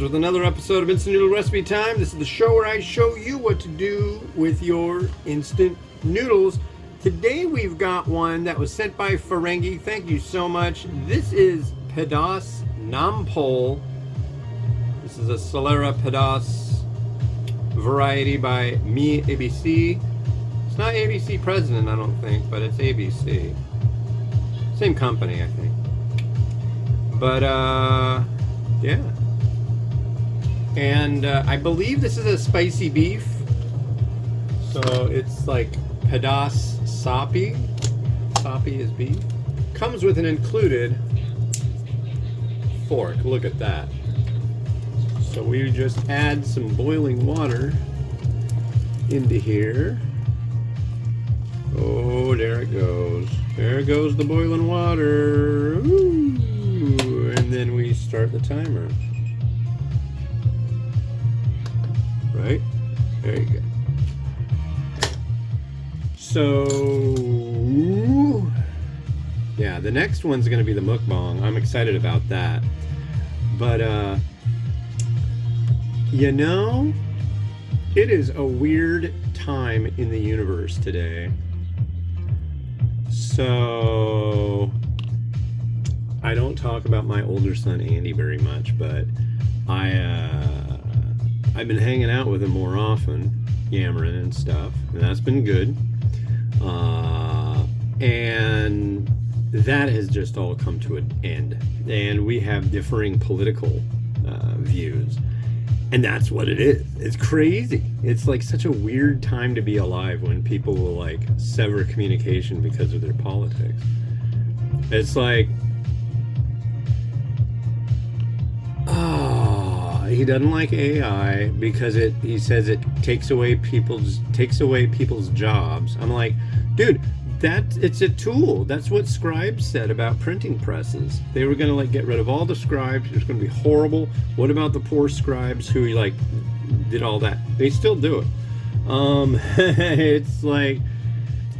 friends, with another episode of Instant Noodle Recipe Time. This is the show where I show you what to do with your instant noodles. Today we've got one that was sent by Ferengi. Thank you so much. This is Pedas Nampol. This is a Selera Pedas variety by Me ABC. It's not ABC President, I don't think, but it's ABC. Same company, I think. But, yeah. And I believe this is a spicy beef. So it's like Pedas Sapi. Sapi is beef. Comes with an included fork. Look at that. So we just add some boiling water into here. Oh, there it goes. There goes the boiling water. Ooh. And then we start the timer. Right? There you go. So, yeah, the next one's going to be the mukbang. I'm excited about that. But, you know, it is a weird time in the universe today. So, I don't talk about my older son Andy very much, but I've been hanging out with him more often, yammering and stuff, and that's been good. And that has just all come to an end, and we have differing political views, and that's what it is. It's crazy. It's like such a weird time to be alive when people will like sever communication because of their politics. It's like, he doesn't like AI because he says it takes away people's jobs. I'm like, dude, it's a tool. That's what scribes said about printing presses. They were gonna like get rid of all the scribes. It was gonna be horrible. What about the poor scribes who like did all that? They still do it. It's like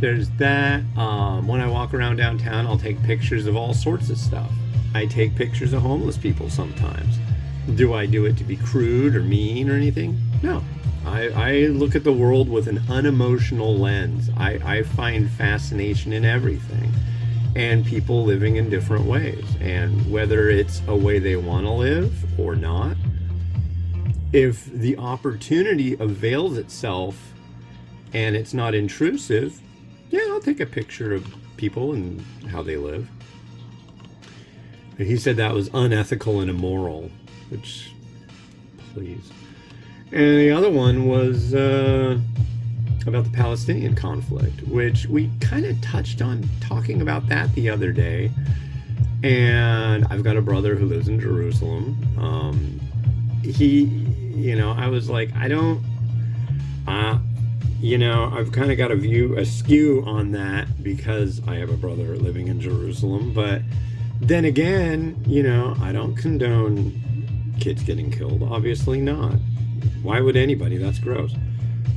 there's that. When I walk around downtown, I'll take pictures of all sorts of stuff. I take pictures of homeless people sometimes. Do I do it to be crude or mean or anything? No. I look at the world with an unemotional lens. I find fascination in everything and people living in different ways. And whether it's a way they want to live or not, if the opportunity avails itself and it's not intrusive, yeah, I'll take a picture of people and how they live. He said that was unethical and immoral. Which, please. And the other one was about the Palestinian conflict, which we kind of touched on talking about that the other day. And I've got a brother who lives in Jerusalem. I was like, I've kind of got a skew on that because I have a brother living in Jerusalem. But then again, I don't condone kids getting killed. Obviously not. Why would anybody? That's gross.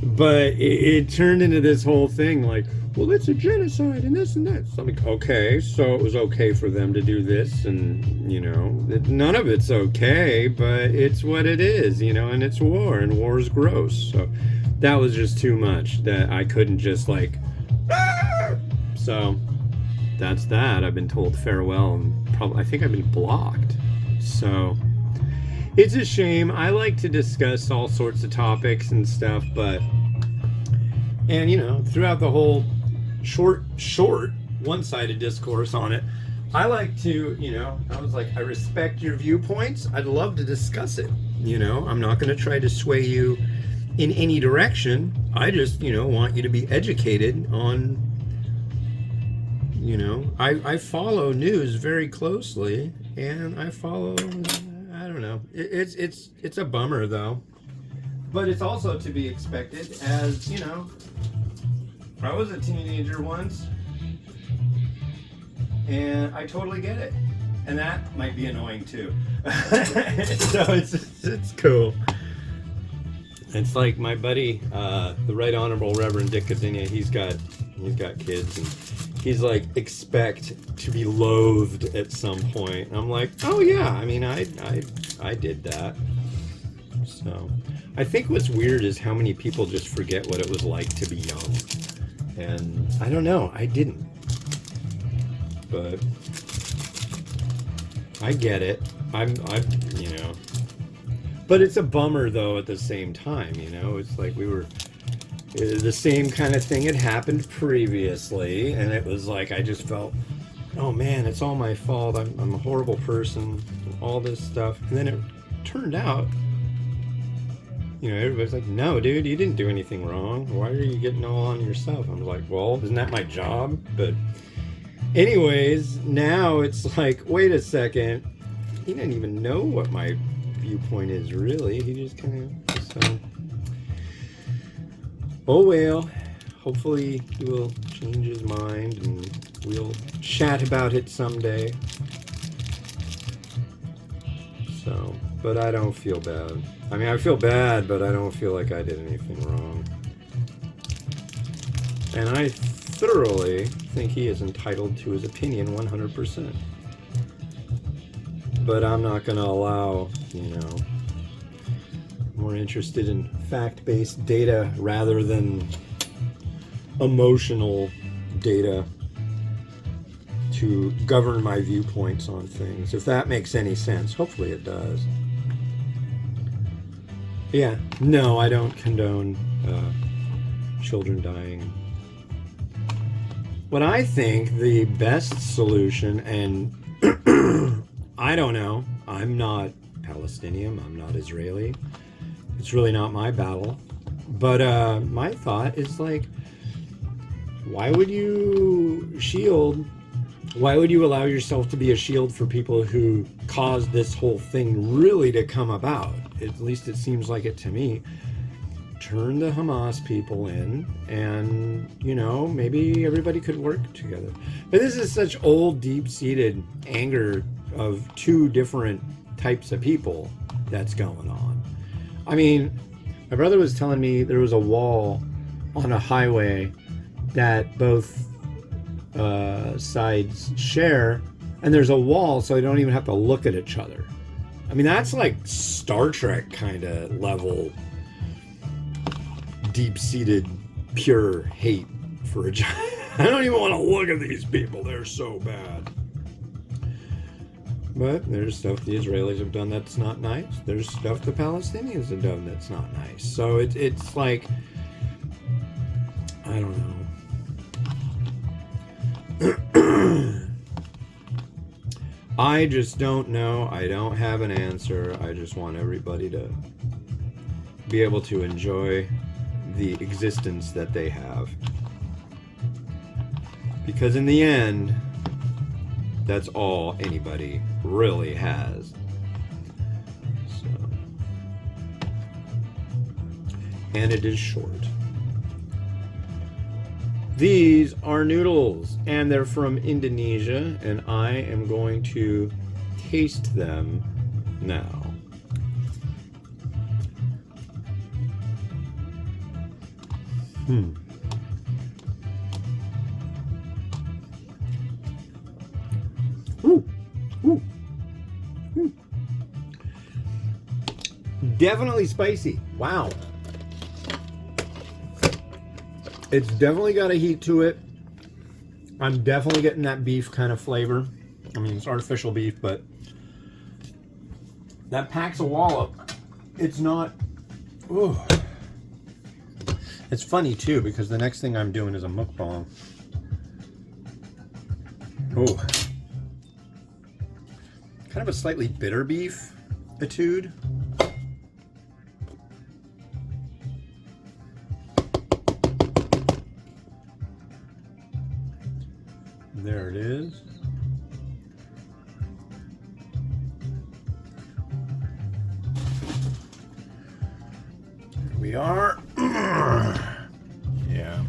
But it turned into this whole thing like, well, it's a genocide and this and that. So I'm like, okay, so it was okay for them to do this, and none of it's okay, but it's what it is, and it's war, and war is gross. So that was just too much that I couldn't just like so that's that. I've been told farewell, and I think I've been blocked. So it's a shame. I like to discuss all sorts of topics and stuff, and throughout the whole short, one-sided discourse on it, I like to, I was like, I respect your viewpoints. I'd love to discuss it. I'm not going to try to sway you in any direction. I just, want you to be educated on, I follow news very closely, and I follow, I don't know. It's a bummer though, but it's also to be expected. As I was a teenager once, and I totally get it, and that might be annoying too. So it's cool. It's like my buddy, the Right Honorable Reverend Dick Kazinia. He's got kids, and he's like, expect to be loathed at some point. And I'm like, oh yeah, I mean, I did that. So I think what's weird is how many people just forget what it was like to be young. And I don't know, I didn't. But I get it. I'm you know. But it's a bummer though at the same time, you know. It's like the same kind of thing had happened previously, and it was like I just felt, oh man, it's all my fault. I'm a horrible person, all this stuff. And then it turned out, you know, everybody's like, no, dude, you didn't do anything wrong. Why are you getting all on yourself? I'm like, well, isn't that my job? But anyways, now it's like, wait a second. He didn't even know what my viewpoint is, really. He just kind of, so. Oh well. Hopefully he will change his mind and we'll chat about it someday. So, but I don't feel bad. I mean, I feel bad, but I don't feel like I did anything wrong. And I thoroughly think he is entitled to his opinion 100%. But I'm not going to allow, you know, more interested in fact-based data rather than emotional data to govern my viewpoints on things, if that makes any sense. Hopefully it does. Yeah, no, I don't condone children dying. What I think the best solution, and I don't know, I'm not Palestinian, I'm not Israeli, it's really not my battle, but my thought is like, why would you allow yourself to be a shield for people who caused this whole thing really to come about? At least it seems like it to me. Turn the Hamas people in, and, you know, maybe everybody could work together. But this is such old, deep-seated anger of two different types of people that's going on. I mean, my brother was telling me there was a wall on a highway that both sides share, and there's a wall so they don't even have to look at each other. I mean, that's like Star Trek kind of level, deep-seated, pure hate for a giant. I don't even want to look at these people. They're so bad. But there's stuff the Israelis have done that's not nice. There's stuff the Palestinians have done that's not nice. So it's like, I don't know. I just don't know. I don't have an answer. I just want everybody to be able to enjoy the existence that they have. Because in the end, that's all anybody really has. So, and it is short. These are noodles, and they're from Indonesia, and I am going to taste them now. Ooh. Ooh. Ooh. Definitely spicy. Wow. It's definitely got a heat to it. I'm definitely getting that beef kind of flavor. I mean, it's artificial beef, but that packs a wallop. It's not... Ooh. It's funny, too, because the next thing I'm doing is a mukbang. Ooh. Kind of a slightly bitter beef etude. There it is. There we are. Yeah.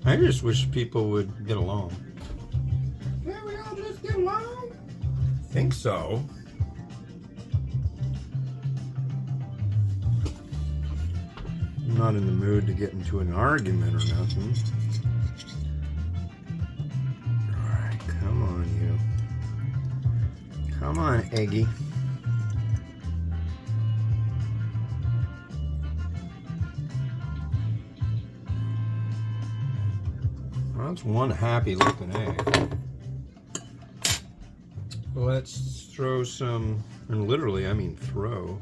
I just wish people would get along. Can't we all just get along? I think so. I'm not in the mood to get into an argument or nothing. Alright, come on, you. Come on, Eggy. Well, that's one happy looking egg. Let's throw some, and literally I mean throw,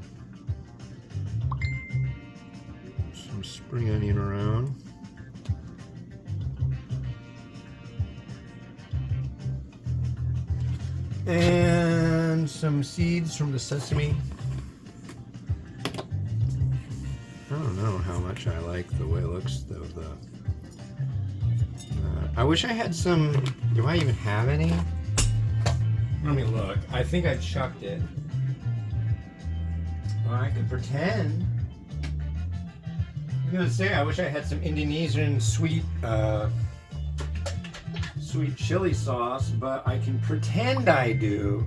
some spring onion around. And some seeds from the sesame. I don't know how much I like the way it looks though. I wish I had some. Do I even have any? Let me look. I think I chucked it. I could pretend. I'm gonna say I wish I had some Indonesian sweet chili sauce, but I can pretend I do.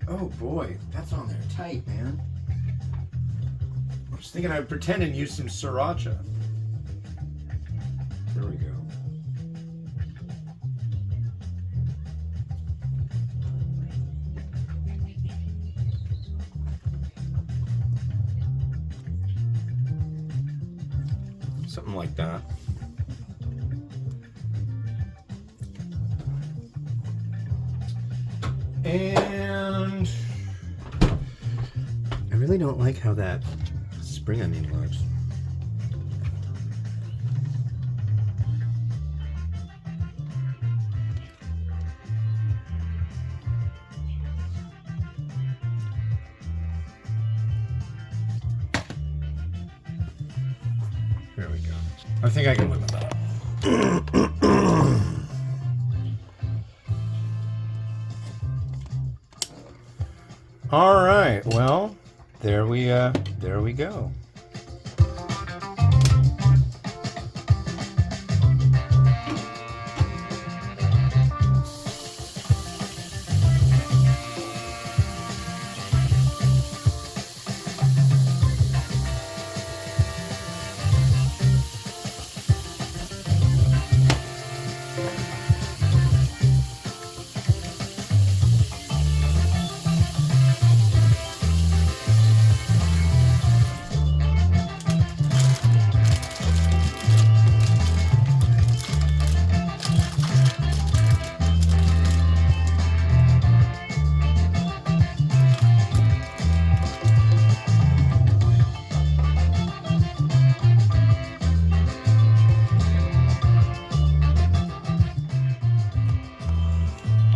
Oh boy, that's on there tight, man. I was thinking I'd pretend and use some sriracha. There we go. Something like that. And I really don't like how that spring onion looks. There we go. I think I can live with that. All right, well, there we go.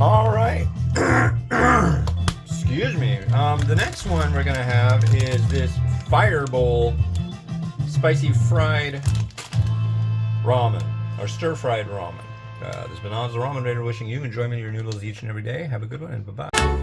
All right. Excuse me. The next one we're gonna have is this fire bowl spicy fried ramen, or stir-fried ramen. This is Benaz, the Ramen Raider, wishing you enjoyment of your noodles each and every day. Have a good one, and bye-bye.